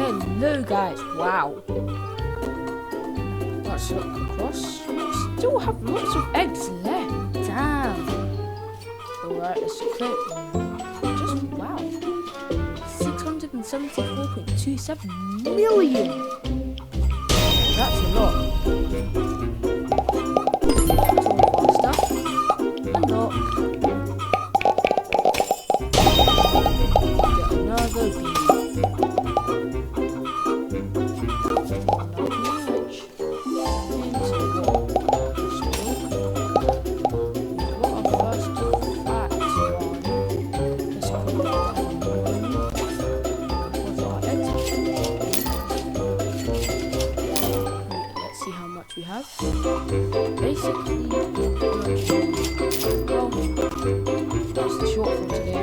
Hello guys, wow. Let's look across. We still have lots of eggs left. Damn. Alright, let's click. Just wow. 674.27 million. That's a lot. Faster. Unlock. Get another bee. We have basically well, that's the short for today.